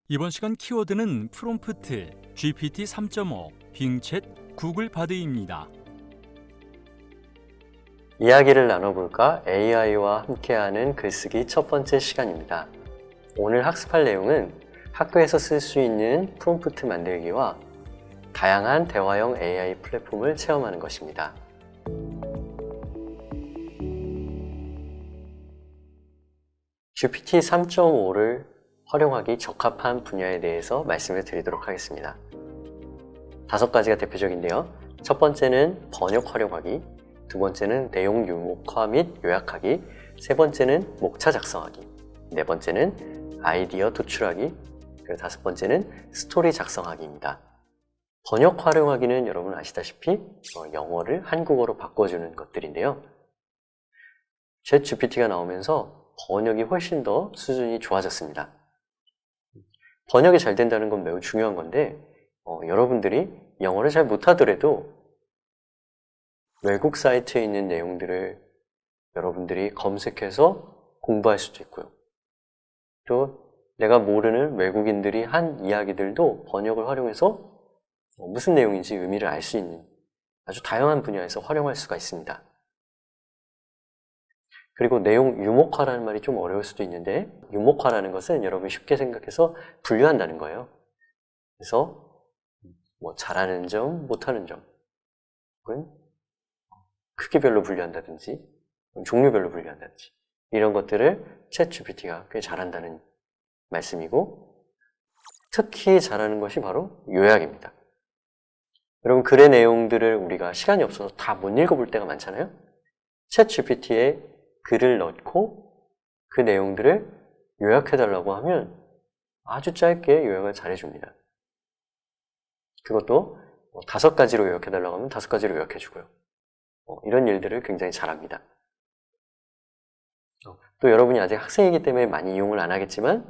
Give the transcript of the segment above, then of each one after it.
이번 시간 키워드는 프롬프트, GPT 3.5, 빙챗, 구글 바드입니다. 이야기를 나눠볼까? AI와 함께하는 글쓰기 첫 번째 시간입니다. 오늘 학습할 내용은 학교에서 쓸 수 있는 프롬프트 만들기와 다양한 대화형 AI 플랫폼을 체험하는 것입니다. GPT 3.5를 활용하기 적합한 분야에 대해서 말씀을 드리도록 하겠습니다. 5가지가 대표적인데요. 첫 번째는 번역 활용하기, 두 번째는 내용 유목화 및 요약하기, 세 번째는 목차 작성하기, 네 번째는 아이디어 도출하기, 그리고 다섯 번째는 스토리 작성하기입니다. 번역 활용하기는 여러분 아시다시피 영어를 한국어로 바꿔주는 것들인데요. 챗 GPT가 나오면서 번역이 훨씬 더 수준이 좋아졌습니다. 번역이 잘 된다는 건 매우 중요한 건데 여러분들이 영어를 잘 못하더라도 외국 사이트에 있는 내용들을 여러분들이 검색해서 공부할 수도 있고요. 또 내가 모르는 외국인들이 한 이야기들도 번역을 활용해서 무슨 내용인지 의미를 알 수 있는 아주 다양한 분야에서 활용할 수가 있습니다. 그리고 내용 유목화라는 말이 좀 어려울 수도 있는데 유목화라는 것은 여러분이 쉽게 생각해서 분류한다는 거예요. 그래서 잘하는 점, 못하는 점 혹은 크기별로 분류한다든지 종류별로 분류한다든지 이런 것들을 챗 GPT가 꽤 잘한다는 말씀이고 특히 잘하는 것이 바로 요약입니다. 여러분 글의 내용들을 우리가 시간이 없어서 다 못 읽어볼 때가 많잖아요. 챗 GPT에 글을 넣고 그 내용들을 요약해달라고 하면 아주 짧게 요약을 잘해줍니다. 그것도 5가지로 요약해달라고 하면 5가지로 요약해주고요. 이런 일들을 굉장히 잘합니다. 또 여러분이 아직 학생이기 때문에 많이 이용을 안 하겠지만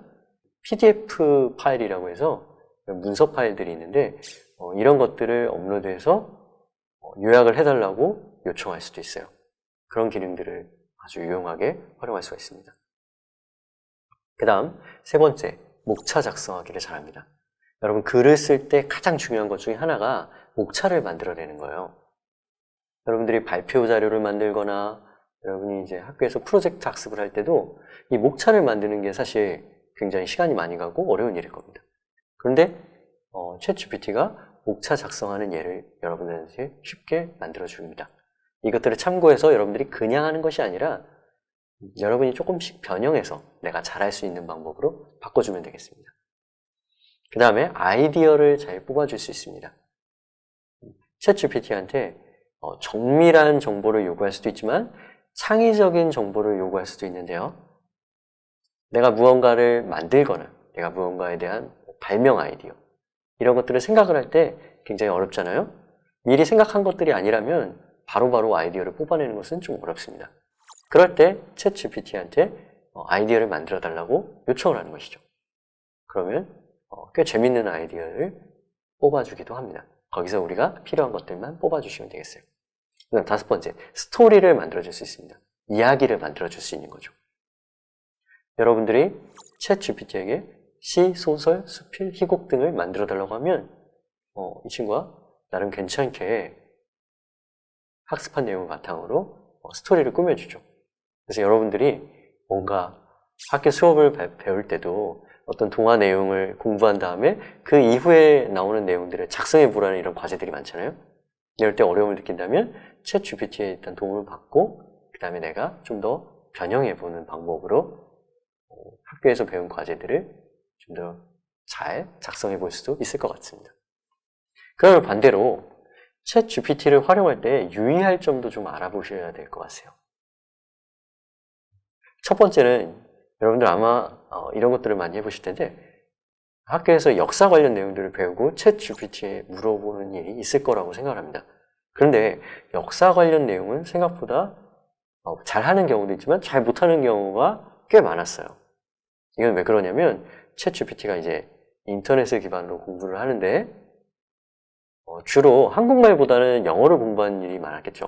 PDF 파일이라고 해서 문서 파일들이 있는데 이런 것들을 업로드해서 요약을 해달라고 요청할 수도 있어요. 그런 기능들을 아주 유용하게 활용할 수가 있습니다. 그 다음 세 번째, 목차 작성하기를 잘합니다. 여러분 글을 쓸 때 가장 중요한 것 중에 하나가 목차를 만들어내는 거예요. 여러분들이 발표 자료를 만들거나 여러분이 이제 학교에서 프로젝트 학습을 할 때도 이 목차를 만드는 게 사실 굉장히 시간이 많이 가고 어려운 일일 겁니다. 그런데 챗 GPT가 목차 작성하는 예를 여러분들한테 쉽게 만들어줍니다. 이것들을 참고해서 여러분들이 그냥 하는 것이 아니라 여러분이 조금씩 변형해서 내가 잘할 수 있는 방법으로 바꿔주면 되겠습니다. 그 다음에 아이디어를 잘 뽑아줄 수 있습니다. 챗 GPT한테 정밀한 정보를 요구할 수도 있지만 창의적인 정보를 요구할 수도 있는데요. 내가 무언가를 만들거나 내가 무언가에 대한 발명 아이디어 이런 것들을 생각을 할 때 굉장히 어렵잖아요. 미리 생각한 것들이 아니라면 바로바로 아이디어를 뽑아내는 것은 좀 어렵습니다. 그럴 때 챗 GPT한테 아이디어를 만들어 달라고 요청을 하는 것이죠. 그러면 꽤 재밌는 아이디어를 뽑아주기도 합니다. 거기서 우리가 필요한 것들만 뽑아주시면 되겠어요. 그 다음 5번째, 스토리를 만들어줄 수 있습니다. 이야기를 만들어줄 수 있는 거죠. 여러분들이 챗 GPT에게 시, 소설, 수필, 희곡 등을 만들어 달라고 하면 이 친구가 나름 괜찮게 학습한 내용을 바탕으로 스토리를 꾸며주죠. 그래서 여러분들이 뭔가 학교 수업을 배울 때도 어떤 동화 내용을 공부한 다음에 그 이후에 나오는 내용들을 작성해 보라는 이런 과제들이 많잖아요. 이럴 때 어려움을 느낀다면 챗 GPT에 일단 도움을 받고 그 다음에 내가 좀 더 변형해 보는 방법으로 학교에서 배운 과제들을 좀 더 잘 작성해 볼 수도 있을 것 같습니다. 그러면 반대로 챗 GPT를 활용할 때 유의할 점도 좀 알아보셔야 될 것 같아요. 첫 번째는 여러분들 아마 이런 것들을 많이 해보실 텐데 학교에서 역사 관련 내용들을 배우고 챗 GPT에 물어보는 일이 있을 거라고 생각을 합니다. 그런데 역사 관련 내용은 생각보다 잘하는 경우도 있지만 잘 못하는 경우가 꽤 많았어요. 이건 왜 그러냐면 챗 GPT가 이제 인터넷을 기반으로 공부를 하는데 주로 한국말보다는 영어를 공부하는 일이 많았겠죠.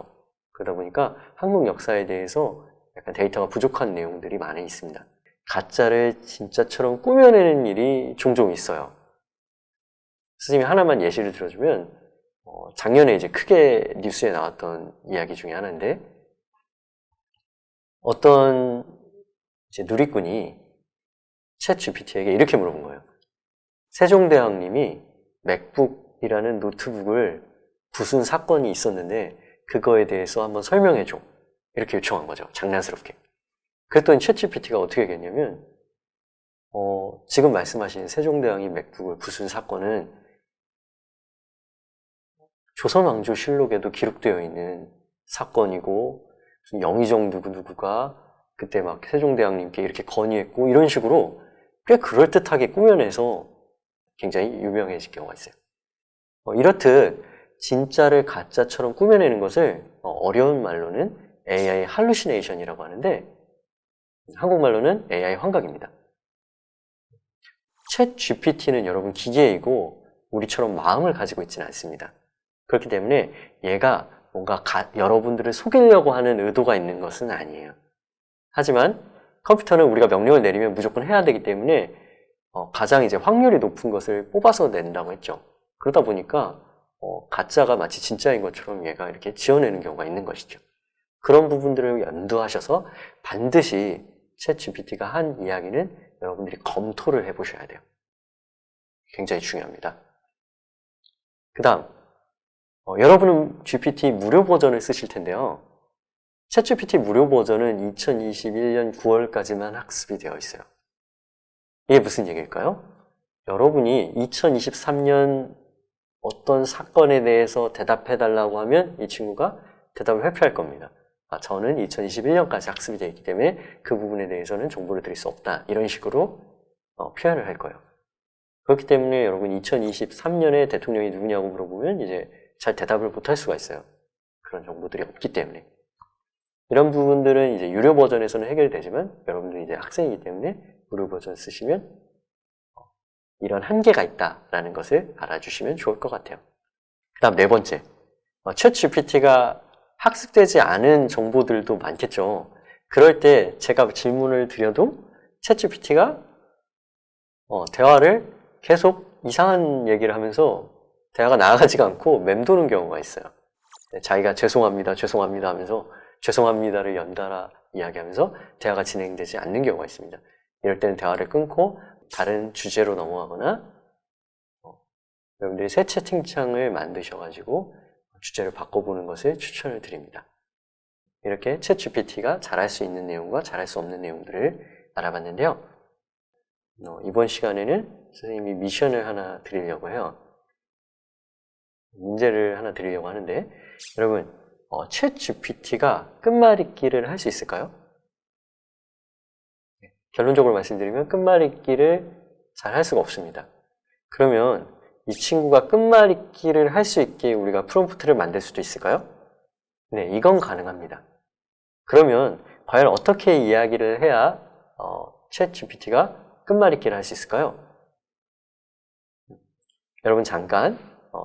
그러다 보니까 한국 역사에 대해서 약간 데이터가 부족한 내용들이 많이 있습니다. 가짜를 진짜처럼 꾸며내는 일이 종종 있어요. 선생님이 하나만 예시를 들어주면 작년에 이제 크게 뉴스에 나왔던 이야기 중에 하나인데 어떤 이제 누리꾼이 챗 GPT에게 이렇게 물어본 거예요. 세종대왕님이 맥북이라는 노트북을 부순 사건이 있었는데 그거에 대해서 한번 설명해줘. 이렇게 요청한 거죠. 장난스럽게. 그랬더니 챗 GPT가 어떻게 얘기했냐면 지금 말씀하신 세종대왕이 맥북을 부순 사건은 조선왕조실록에도 기록되어 있는 사건이고 영의정 누구누구가 그때 막 세종대왕님께 이렇게 건의했고 이런 식으로 꽤 그럴듯하게 꾸며내서 굉장히 유명해질 경우가 있어요. 이렇듯 진짜를 가짜처럼 꾸며내는 것을 어려운 말로는 AI 할루시네이션이라고 하는데 한국말로는 AI 환각입니다. 챗 GPT는 여러분 기계이고 우리처럼 마음을 가지고 있지는 않습니다. 그렇기 때문에 얘가 뭔가 여러분들을 속이려고 하는 의도가 있는 것은 아니에요. 하지만 컴퓨터는 우리가 명령을 내리면 무조건 해야 되기 때문에 가장 이제 확률이 높은 것을 뽑아서 낸다고 했죠. 그러다 보니까 가짜가 마치 진짜인 것처럼 얘가 이렇게 지어내는 경우가 있는 것이죠. 그런 부분들을 염두하셔서 반드시 챗 GPT가 한 이야기는 여러분들이 검토를 해보셔야 돼요. 굉장히 중요합니다. 그 다음 여러분은 GPT 무료 버전을 쓰실 텐데요. 챗 GPT 무료 버전은 2021년 9월까지만 학습이 되어 있어요. 이게 무슨 얘기일까요? 여러분이 2023년 어떤 사건에 대해서 대답해달라고 하면 이 친구가 대답을 회피할 겁니다. 저는 2021년까지 학습이 되어 있기 때문에 그 부분에 대해서는 정보를 드릴 수 없다. 이런 식으로 표현을 할 거예요. 그렇기 때문에 여러분 2023년에 대통령이 누구냐고 물어보면 이제 잘 대답을 못할 수가 있어요. 그런 정보들이 없기 때문에. 이런 부분들은 이제 유료 버전에서는 해결되지만 여러분들이 이제 학생이기 때문에 무료 버전 쓰시면 이런 한계가 있다라는 것을 알아주시면 좋을 것 같아요. 그 다음 네 번째, 챗 GPT가 학습되지 않은 정보들도 많겠죠. 그럴 때 제가 질문을 드려도 챗 GPT가 대화를 계속 이상한 얘기를 하면서 대화가 나아가지가 않고 맴도는 경우가 있어요. 자기가 죄송합니다 하면서 죄송합니다를 연달아 이야기하면서 대화가 진행되지 않는 경우가 있습니다. 이럴 때는 대화를 끊고 다른 주제로 넘어가거나 여러분들이 새 채팅창을 만드셔가지고 주제를 바꿔보는 것을 추천을 드립니다. 이렇게 챗 GPT가 잘할 수 있는 내용과 잘할 수 없는 내용들을 알아봤는데요. 이번 시간에는 선생님이 미션을 하나 드리려고 해요. 문제를 하나 드리려고 하는데 여러분 챗 GPT가 끝말잇기를 할 수 있을까요? 결론적으로 말씀드리면 끝말잇기를 잘 할 수가 없습니다. 그러면 이 친구가 끝말잇기를 할 수 있게 우리가 프롬프트를 만들 수도 있을까요? 네, 이건 가능합니다. 그러면 과연 어떻게 이야기를 해야 챗 GPT가 끝말잇기를 할 수 있을까요? 여러분 잠깐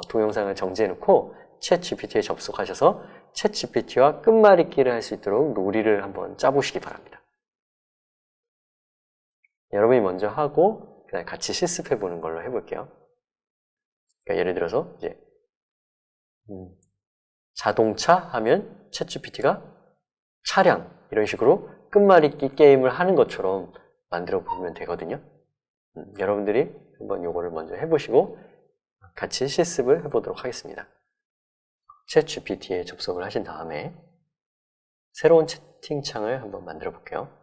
동영상을 정지해놓고 챗 GPT에 접속하셔서 챗 GPT와 끝말잇기를 할 수 있도록 놀이를 한번 짜보시기 바랍니다. 여러분이 먼저 하고 그다음에 같이 실습해보는 걸로 해볼게요. 그러니까 예를 들어서 이제 자동차 하면 챗 GPT가 차량 이런 식으로 끝말잇기 게임을 하는 것처럼 만들어 보면 되거든요. 여러분들이 한번 요거를 먼저 해보시고 같이 실습을 해보도록 하겠습니다. 챗 GPT에 접속을 하신 다음에 새로운 채팅창을 한번 만들어 볼게요.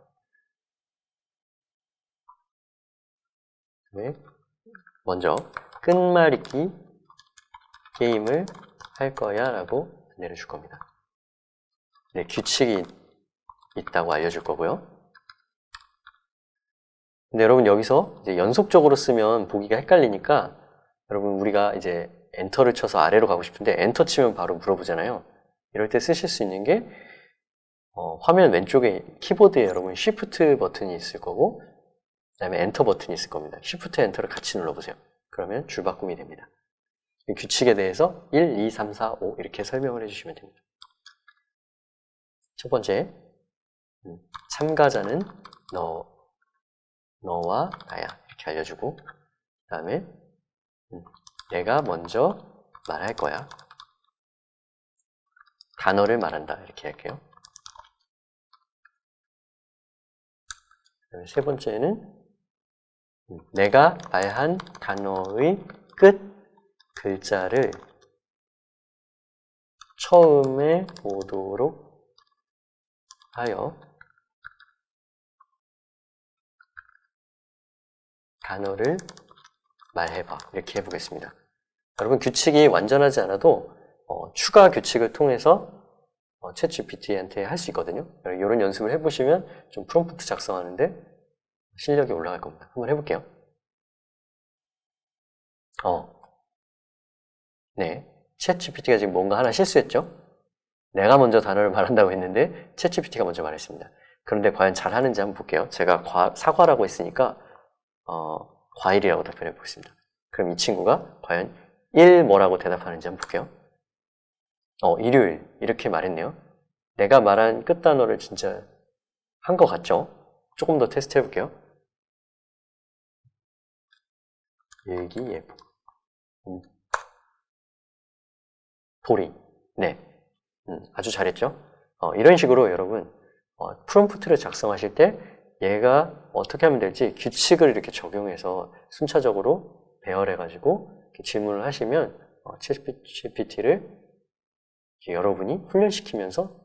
네. 먼저 끝말잇기 게임을 할 거야 라고 내려줄 겁니다. 네, 규칙이 있다고 알려줄 거고요. 근데 여러분 여기서 이제 연속적으로 쓰면 보기가 헷갈리니까 여러분 우리가 이제 엔터를 쳐서 아래로 가고 싶은데 엔터 치면 바로 물어보잖아요. 이럴 때 쓰실 수 있는 게 화면 왼쪽에 키보드에 여러분 Shift 버튼이 있을 거고 그 다음에 엔터 버튼이 있을 겁니다. Shift 엔터를 같이 눌러보세요. 그러면 줄바꿈이 됩니다. 이 규칙에 대해서 1, 2, 3, 4, 5 이렇게 설명을 해주시면 됩니다. 첫 번째, 참가자는 너 너와 나야 이렇게 알려주고 그 다음에 내가 먼저 말할 거야. 단어를 말한다 이렇게 할게요. 그다음에 세 번째는 내가 말한 단어의 끝 글자를 처음에 오도록 하여 단어를 말해봐. 이렇게 해보겠습니다. 여러분 규칙이 완전하지 않아도 추가 규칙을 통해서 챗GPT한테 할 수 있거든요. 이런 연습을 해보시면 좀 프롬프트 작성하는데 실력이 올라갈 겁니다. 한번 해볼게요. 네. 챗GPT가 지금 뭔가 하나 실수했죠? 내가 먼저 단어를 말한다고 했는데 챗GPT가 먼저 말했습니다. 그런데 과연 잘하는지 한번 볼게요. 제가 사과라고 했으니까 과일이라고 답변해 보겠습니다. 그럼 이 친구가 과연 1 뭐라고 대답하는지 한번 볼게요. 일요일 이렇게 말했네요. 내가 말한 끝단어를 진짜 한 것 같죠? 조금 더 테스트 해볼게요. 일기예보 보리 네, 아주 잘했죠? 이런 식으로 여러분 프롬프트를 작성하실 때 얘가 어떻게 하면 될지 규칙을 이렇게 적용해서 순차적으로 배열해가지고 질문을 하시면 챗GPT를 여러분이 훈련시키면서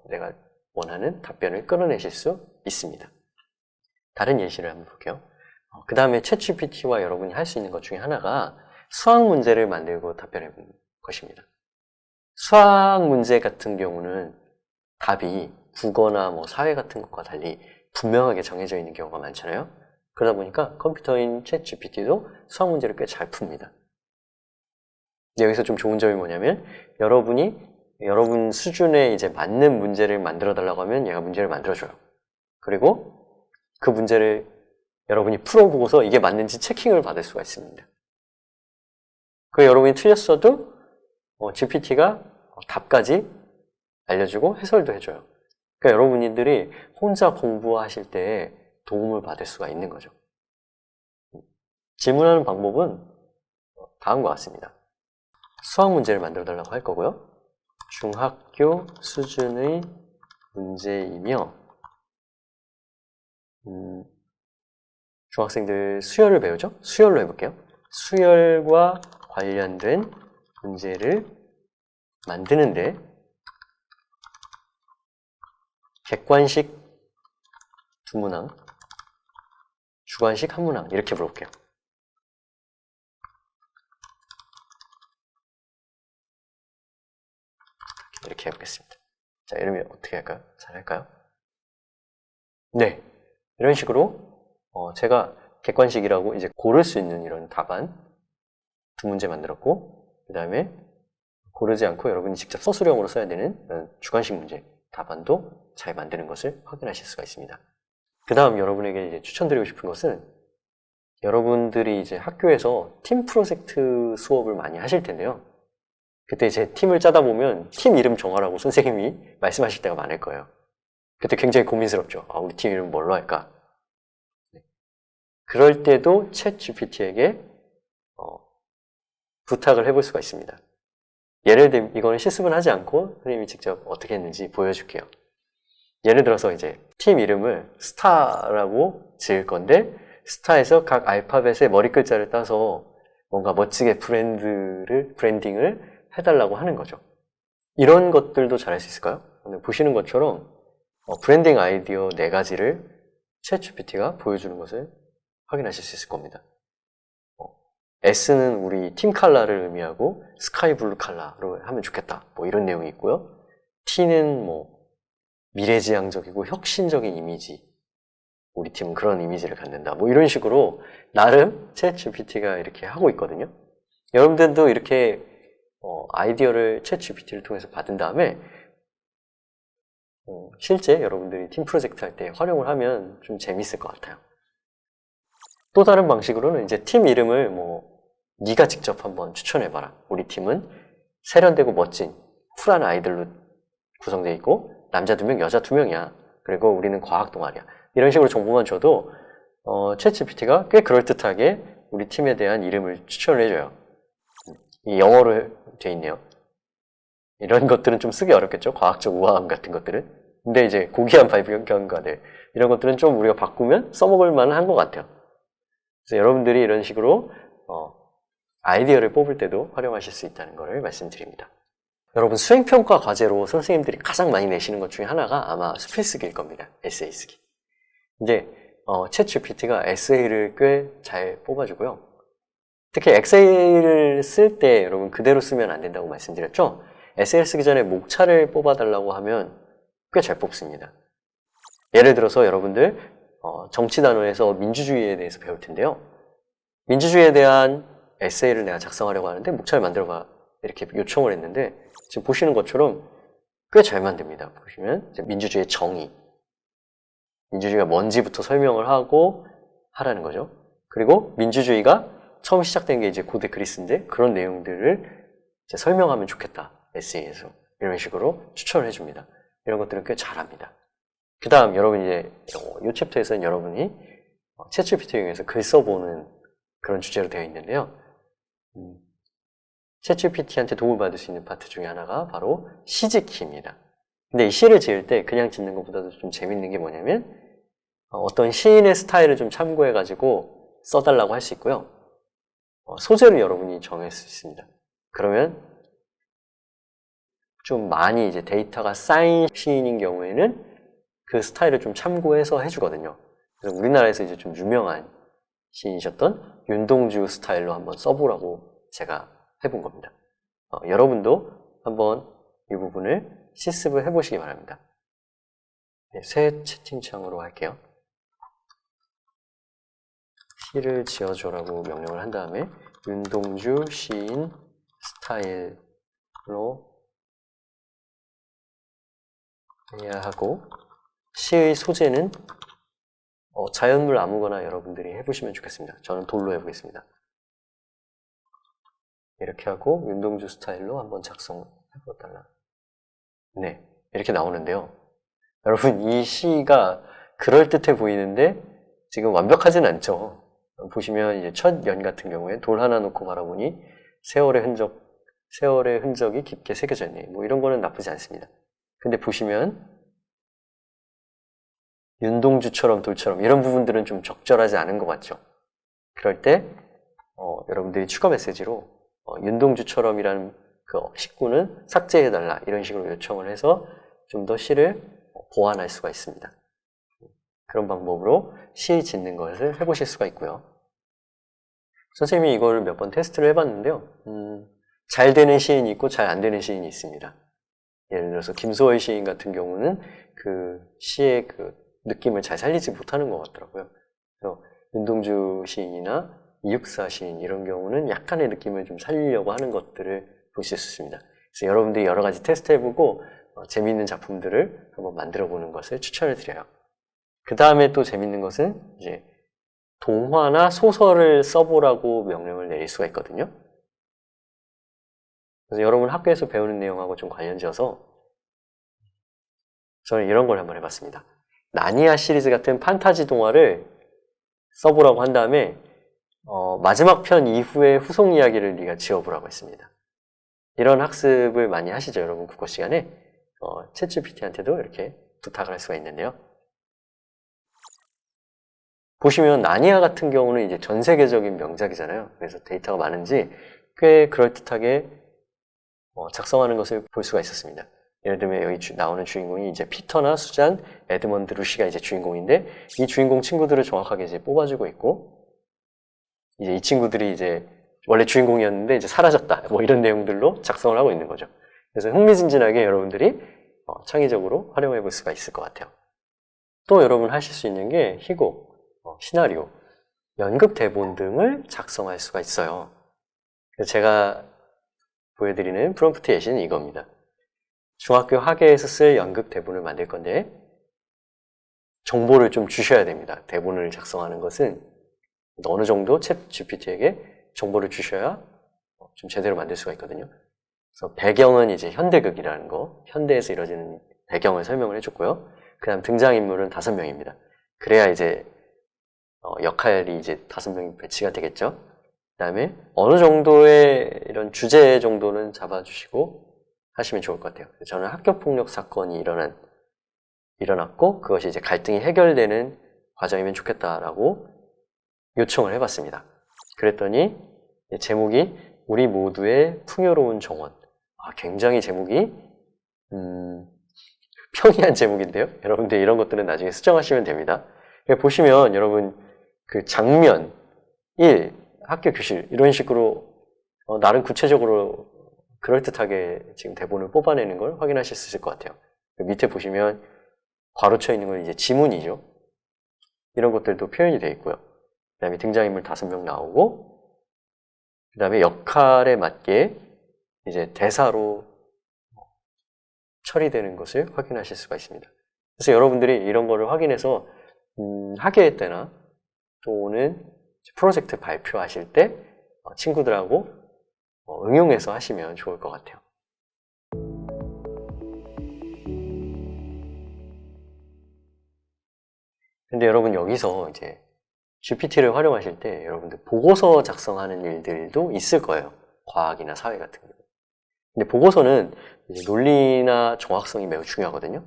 내가 원하는 답변을 끌어내실 수 있습니다. 다른 예시를 한번 볼게요. 그 다음에 챗GPT와 여러분이 할 수 있는 것 중에 하나가 수학 문제를 만들고 답변해 보는 것입니다. 수학 문제 같은 경우는 답이 국어나 사회 같은 것과 달리 분명하게 정해져 있는 경우가 많잖아요. 그러다 보니까 컴퓨터인 챗GPT도 수학 문제를 꽤 잘 풉니다. 여기서 좀 좋은 점이 뭐냐면 여러분 수준에 이제 맞는 문제를 만들어 달라고 하면 얘가 문제를 만들어줘요. 그리고 그 문제를 여러분이 풀어보고서 이게 맞는지 체킹을 받을 수가 있습니다. 그 여러분이 틀렸어도 GPT가 답까지 알려주고 해설도 해줘요. 그러니까 여러분들이 혼자 공부하실 때 도움을 받을 수가 있는 거죠. 질문하는 방법은 다음과 같습니다. 수학 문제를 만들어 달라고 할 거고요. 중학교 수준의 문제이며 중학생들 수열을 배우죠? 수열로 해볼게요. 수열과 관련된 문제를 만드는데 객관식 두 문항, 주관식 한 문항 이렇게 물어볼게요. 이렇게 해보겠습니다. 자, 이러면 어떻게 할까요? 잘할까요? 네, 이런 식으로 제가 객관식이라고 이제 고를 수 있는 이런 답안 두 문제 만들었고 그 다음에 고르지 않고 여러분이 직접 서술형으로 써야 되는 주관식 문제 답안도 잘 만드는 것을 확인하실 수가 있습니다. 그 다음 여러분에게 이제 추천드리고 싶은 것은 여러분들이 이제 학교에서 팀 프로젝트 수업을 많이 하실 텐데요. 그때 이제 팀을 짜다 보면 팀 이름 정하라고 선생님이 말씀하실 때가 많을 거예요. 그때 굉장히 고민스럽죠. 우리 팀 이름 뭘로 할까? 그럴 때도 챗 GPT에게 부탁을 해볼 수가 있습니다. 예를 들면 이거는 실습은 하지 않고 선생님이 직접 어떻게 했는지 보여줄게요. 예를 들어서 이제 팀 이름을 스타라고 지을 건데 스타에서 각 알파벳의 머리 글자를 따서 뭔가 멋지게 브랜딩을 해달라고 하는 거죠. 이런 것들도 잘할 수 있을까요? 보시는 것처럼 브랜딩 아이디어 4가지를 챗 GPT가 보여주는 것을 확인하실 수 있을 겁니다. S는 우리 팀 컬러를 의미하고 스카이 블루 컬러로 하면 좋겠다. 이런 내용이 있고요. T는 미래지향적이고 혁신적인 이미지. 우리 팀은 그런 이미지를 갖는다. 이런 식으로 나름 챗 GPT가 이렇게 하고 있거든요. 여러분들도 이렇게 아이디어를 챗 GPT를 통해서 받은 다음에 실제 여러분들이 팀 프로젝트 할 때 활용을 하면 좀 재밌을 것 같아요. 또 다른 방식으로는 이제 팀 이름을 네가 직접 한번 추천해봐라. 우리 팀은 세련되고 멋진 쿨한 아이들로 구성되어 있고 남자 2명, 여자 2명이야. 그리고 우리는 과학 동아리야. 이런 식으로 정보만 줘도 챗GPT가 꽤 그럴듯하게 우리 팀에 대한 이름을 추천을 해줘요. 이 영어로 돼 있네요. 이런 것들은 좀 쓰기 어렵겠죠? 과학적 우아함 같은 것들은. 근데 이제 고귀한 발견가들, 이런 것들은 좀 우리가 바꾸면 써먹을 만한 것 같아요. 그래서 여러분들이 이런 식으로 아이디어를 뽑을 때도 활용하실 수 있다는 것을 말씀드립니다. 여러분, 수행평가 과제로 선생님들이 가장 많이 내시는 것 중에 하나가 아마 수필 쓰기일 겁니다. 에세이 쓰기. 근데 챗GPT가 에세이를 꽤 잘 뽑아주고요. 특히 엑세이를 쓸 때 여러분 그대로 쓰면 안 된다고 말씀드렸죠? 에세이를 쓰기 전에 목차를 뽑아달라고 하면 꽤 잘 뽑습니다. 예를 들어서 여러분들 정치 단원에서 민주주의에 대해서 배울 텐데요. 민주주의에 대한 에세이를 내가 작성하려고 하는데 목차를 만들어봐 이렇게 요청을 했는데 지금 보시는 것처럼 꽤 잘 만듭니다. 보시면 민주주의의 정의, 민주주의가 뭔지부터 설명을 하고 하라는 거죠. 그리고 민주주의가 처음 시작된 게 이제 고대 그리스인데 그런 내용들을 이제 설명하면 좋겠다. 에세이에서 이런 식으로 추천을 해줍니다. 이런 것들은 꽤 잘합니다. 그 다음 여러분 이제 이 챕터에서는 여러분이 챗GPT 이용해서 글 써보는 그런 주제로 되어 있는데요. 챗GPT한테 도움을 받을 수 있는 파트 중에 하나가 바로 시 짓기입니다. 근데 이 시를 지을 때 그냥 짓는 것보다도 좀 재밌는 게 뭐냐면 어떤 시인의 스타일을 좀 참고해가지고 써달라고 할 수 있고요. 소재를 여러분이 정할 수 있습니다. 그러면 좀 많이 이제 데이터가 쌓인 시인인 경우에는 그 스타일을 좀 참고해서 해주거든요. 그래서 우리나라에서 이제 좀 유명한 시인이셨던 윤동주 스타일로 한번 써보라고 제가 해본 겁니다. 여러분도 한번 이 부분을 실습을 해보시기 바랍니다. 네, 새 채팅창으로 할게요. 시를 지어줘라고 명령을 한 다음에 윤동주 시인 스타일로 해야 하고 시의 소재는 자연물 아무거나 여러분들이 해보시면 좋겠습니다. 저는 돌로 해보겠습니다. 이렇게 하고 윤동주 스타일로 한번 작성해보달라. 네, 이렇게 나오는데요. 여러분 이 시가 그럴듯해 보이는데 지금 완벽하진 않죠. 보시면 이제 첫 연 같은 경우에 돌 하나 놓고 바라보니 세월의 흔적이 깊게 새겨져 있네. 뭐 이런 거는 나쁘지 않습니다. 근데 보시면 윤동주처럼 돌처럼 이런 부분들은 좀 적절하지 않은 것 같죠. 그럴 때 여러분들이 추가 메시지로 윤동주처럼이라는 그 식구는 삭제해달라 이런 식으로 요청을 해서 좀 더 시를 보완할 수가 있습니다. 그런 방법으로 시 짓는 것을 해보실 수가 있고요. 선생님이 이걸 몇 번 테스트를 해봤는데요. 잘 되는 시인이 있고 잘 안 되는 시인이 있습니다. 예를 들어서 김소월 시인 같은 경우는 그 시의 그 느낌을 잘 살리지 못하는 것 같더라고요. 그래서 윤동주 시인이나 이육사 시인 이런 경우는 약간의 느낌을 좀 살리려고 하는 것들을 보실 수 있습니다. 그래서 여러분들이 여러 가지 테스트 해보고 재미있는 작품들을 한번 만들어 보는 것을 추천을 드려요. 그 다음에 또 재밌는 것은 이제 동화나 소설을 써보라고 명령을 내릴 수가 있거든요. 그래서 여러분 학교에서 배우는 내용하고 좀 관련지어서 저는 이런 걸 한번 해봤습니다. 나니아 시리즈 같은 판타지 동화를 써보라고 한 다음에 마지막 편 이후의 후속 이야기를 네가 지어보라고 했습니다. 이런 학습을 많이 하시죠, 여러분 국어 시간에. 챗GPT한테도 이렇게 부탁을 할 수가 있는데요. 보시면 나니아 같은 경우는 이제 전 세계적인 명작이잖아요. 그래서 데이터가 많은지 꽤 그럴듯하게 작성하는 것을 볼 수가 있었습니다. 예를 들면 여기 나오는 주인공이 이제 피터나 수잔, 에드먼드 루시가 이제 주인공인데 이 주인공 친구들을 정확하게 이제 뽑아주고 있고 이제 이 친구들이 이제 원래 주인공이었는데 이제 사라졌다. 뭐 이런 내용들로 작성을 하고 있는 거죠. 그래서 흥미진진하게 여러분들이 창의적으로 활용해 볼 수가 있을 것 같아요. 또 여러분 하실 수 있는 게 희곡, 시나리오, 연극 대본 등을 작성할 수가 있어요. 그래서 제가 보여드리는 프롬프트 예시는 이겁니다. 중학교 학예에서 쓸 연극 대본을 만들 건데 정보를 좀 주셔야 됩니다. 대본을 작성하는 것은 어느 정도 챗 GPT에게 정보를 주셔야 좀 제대로 만들 수가 있거든요. 그래서 배경은 이제 현대극이라는 거, 현대에서 이루어지는 배경을 설명을 해줬고요. 그 다음 등장인물은 5명입니다. 그래야 이제 역할이 이제 5명이 배치가 되겠죠. 그 다음에 어느 정도의 이런 주제 정도는 잡아주시고 하시면 좋을 것 같아요. 저는 학교폭력 사건이 일어났고 그것이 이제 갈등이 해결되는 과정이면 좋겠다라고 요청을 해봤습니다. 그랬더니 제목이 우리 모두의 풍요로운 정원. 굉장히 제목이 평이한 제목인데요. 여러분들 이런 것들은 나중에 수정하시면 됩니다. 보시면 여러분 그 장면 1, 학교 교실 이런 식으로 나름 구체적으로 그럴듯하게 지금 대본을 뽑아내는 걸 확인하실 수 있을 것 같아요. 밑에 보시면 괄호쳐 있는 건 이제 지문이죠. 이런 것들도 표현이 되어 있고요. 그 다음에 등장인물 5명 나오고, 그 다음에 역할에 맞게 이제 대사로 처리되는 것을 확인하실 수가 있습니다. 그래서 여러분들이 이런 거를 확인해서 학예회 때나 또는 프로젝트 발표하실 때 친구들하고 응용해서 하시면 좋을 것 같아요. 근데 여러분 여기서 이제 GPT를 활용하실 때 여러분들 보고서 작성하는 일들도 있을 거예요. 과학이나 사회 같은 경우. 근데 보고서는 이제 논리나 정확성이 매우 중요하거든요.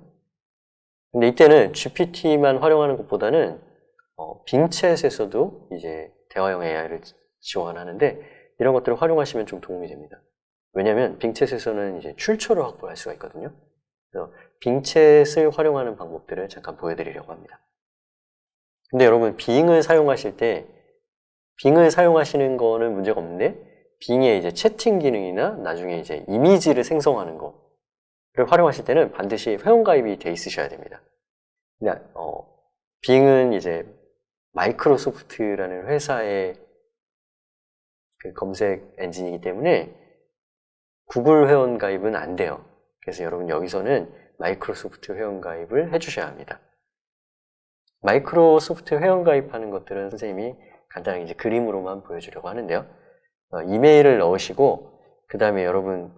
근데 이때는 GPT만 활용하는 것보다는 빙챗에서도 이제 대화형 AI를 지원하는데 이런 것들을 활용하시면 좀 도움이 됩니다. 왜냐하면 빙챗에서는 이제 출처를 확보할 수가 있거든요. 그래서 빙챗을 활용하는 방법들을 잠깐 보여드리려고 합니다. 근데 여러분 빙을 사용하실 때 빙을 사용하시는 거는 문제가 없는데 빙의 이제 채팅 기능이나 나중에 이제 이미지를 생성하는 거를 활용하실 때는 반드시 회원가입이 돼 있으셔야 됩니다. 근데 빙은 이제 마이크로소프트라는 회사의 그 검색 엔진이기 때문에 구글 회원가입은 안 돼요. 그래서 여러분 여기서는 마이크로소프트 회원가입을 해주셔야 합니다. 마이크로소프트 회원가입하는 것들은 선생님이 간단하게 이제 그림으로만 보여주려고 하는데요. 이메일을 넣으시고 그 다음에 여러분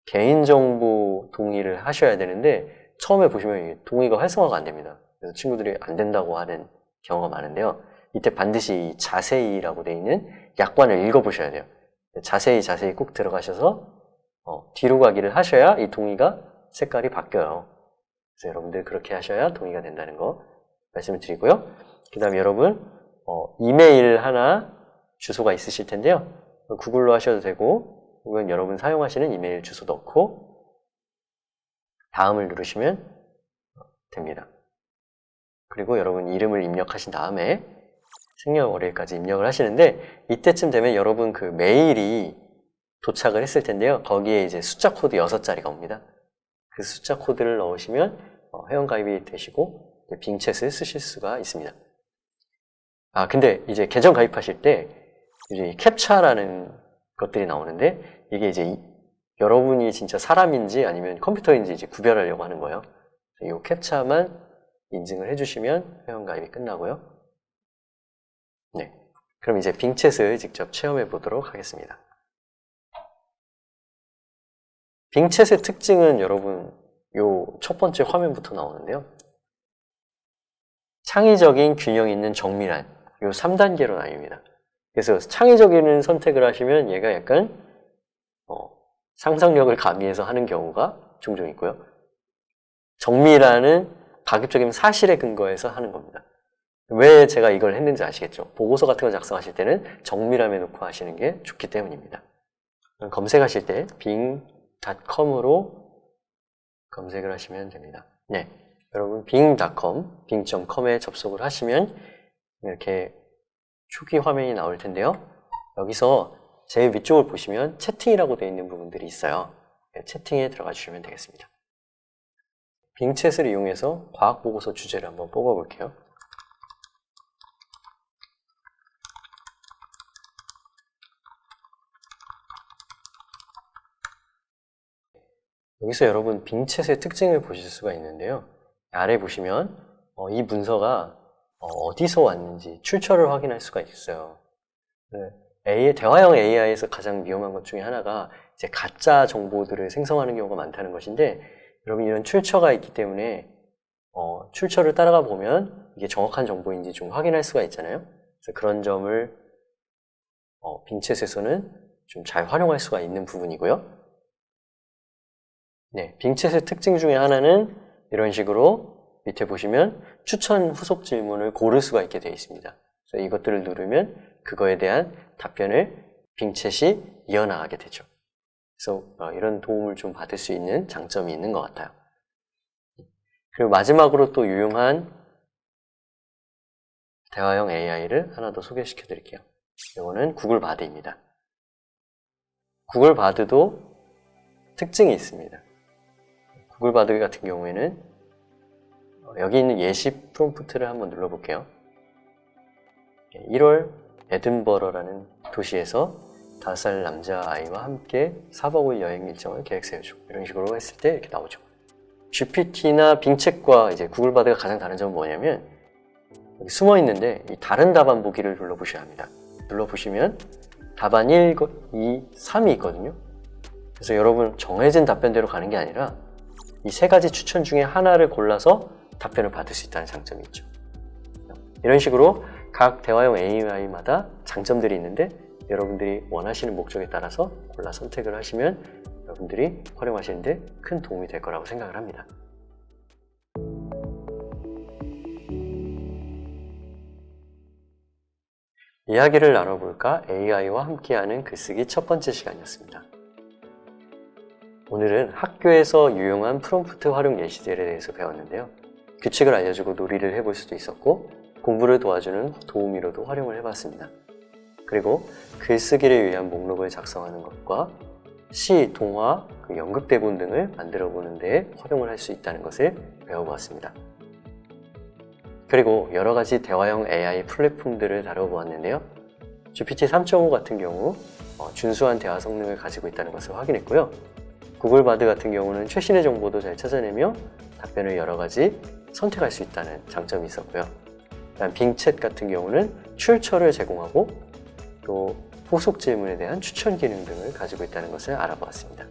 개인정보 동의를 하셔야 되는데 처음에 보시면 동의가 활성화가 안 됩니다. 그래서 친구들이 안 된다고 하는 경우가 많은데요. 이때 반드시 자세히라고 되어 있는 약관을 읽어보셔야 돼요. 자세히 꼭 들어가셔서 뒤로 가기를 하셔야 이 동의가 색깔이 바뀌어요. 그래서 여러분들 그렇게 하셔야 동의가 된다는 거 말씀을 드리고요. 그 다음에 여러분 이메일 하나 주소가 있으실 텐데요. 구글로 하셔도 되고 혹은 여러분 사용하시는 이메일 주소 넣고 다음을 누르시면 됩니다. 그리고 여러분 이름을 입력하신 다음에 생년월일까지 입력을 하시는데 이때쯤 되면 여러분 그 메일이 도착을 했을 텐데요. 거기에 이제 숫자 코드 6자리가 옵니다. 그 숫자 코드를 넣으시면 회원가입이 되시고 빙챗을 쓰실 수가 있습니다. 근데 이제 계정 가입하실 때 이제 캡처라는 것들이 나오는데 이게 이제 여러분이 진짜 사람인지 아니면 컴퓨터인지 이제 구별하려고 하는 거예요. 이 캡처만 인증을 해주시면 회원가입이 끝나고요. 네, 그럼 이제 빙챗을 직접 체험해 보도록 하겠습니다. 빙챗의 특징은 여러분 요 첫 번째 화면부터 나오는데요. 창의적인 균형 있는 정밀한 요 3단계로 나뉩니다. 그래서 창의적인 선택을 하시면 얘가 약간 상상력을 가미해서 하는 경우가 종종 있고요. 정밀한은 가급적이면 사실에 근거해서 하는 겁니다. 왜 제가 이걸 했는지 아시겠죠? 보고서 같은 거 작성하실 때는 정밀함에 놓고 하시는 게 좋기 때문입니다. 검색하실 때 bing.com으로 검색을 하시면 됩니다. 네, 여러분 bing.com, bing.com에 접속을 하시면 이렇게 초기 화면이 나올 텐데요. 여기서 제일 위쪽을 보시면 채팅이라고 되어 있는 부분들이 있어요. 채팅에 들어가 주시면 되겠습니다. 빙챗을 이용해서 과학보고서 주제를 한번 뽑아볼게요. 여기서 여러분 빙챗의 특징을 보실 수가 있는데요. 아래 보시면 이 문서가 어디서 왔는지 출처를 확인할 수가 있어요. 대화형 AI에서 가장 위험한 것 중에 하나가 이제 가짜 정보들을 생성하는 경우가 많다는 것인데 여러분 이런 출처가 있기 때문에 출처를 따라가 보면 이게 정확한 정보인지 좀 확인할 수가 있잖아요. 그래서 그런 점을 빙챗에서는 좀 잘 활용할 수가 있는 부분이고요. 네, 빙챗의 특징 중에 하나는 이런 식으로 밑에 보시면 추천 후속 질문을 고를 수가 있게 되어 있습니다. 그래서 이것들을 누르면 그거에 대한 답변을 빙챗이 이어나가게 되죠. 그래서 이런 도움을 좀 받을 수 있는 장점이 있는 것 같아요. 그리고 마지막으로 또 유용한 대화형 AI를 하나 더 소개시켜 드릴게요. 이거는 구글 바드입니다. 구글 바드도 특징이 있습니다. 구글 바드 같은 경우에는 여기 있는 예시 프롬프트를 한번 눌러볼게요. 1월 에든버러라는 도시에서 5살 남자아이와 함께 4박 5일 여행 일정을 계획 세워줘. 이런 식으로 했을 때 이렇게 나오죠. GPT나 빙챗과 이제 구글 바드가 가장 다른 점은 뭐냐면 여기 숨어 있는데 이 다른 답안 보기를 눌러보셔야 합니다. 눌러보시면 답안 1, 2, 3이 있거든요. 그래서 여러분 정해진 답변대로 가는 게 아니라 이 세 가지 추천 중에 하나를 골라서 답변을 받을 수 있다는 장점이 있죠. 이런 식으로 각 대화형 AI마다 장점들이 있는데 여러분들이 원하시는 목적에 따라서 골라 선택을 하시면 여러분들이 활용하시는데 큰 도움이 될 거라고 생각을 합니다. 이야기를 나눠볼까? AI와 함께하는 글쓰기 첫 번째 시간이었습니다. 오늘은 학교에서 유용한 프롬프트 활용 예시들에 대해서 배웠는데요. 규칙을 알려주고 놀이를 해볼 수도 있었고 공부를 도와주는 도우미로도 활용을 해봤습니다. 그리고 글쓰기를 위한 목록을 작성하는 것과 시, 동화, 연극 대본 등을 만들어 보는 데 활용을 할 수 있다는 것을 배워보았습니다. 그리고 여러 가지 대화형 AI 플랫폼들을 다뤄보았는데요. GPT 3.5 같은 경우 준수한 대화 성능을 가지고 있다는 것을 확인했고요. 구글 바드 같은 경우는 최신의 정보도 잘 찾아내며 답변을 여러 가지 선택할 수 있다는 장점이 있었고요. 빙챗 같은 경우는 출처를 제공하고 또 후속 질문에 대한 추천 기능 등을 가지고 있다는 것을 알아보았습니다.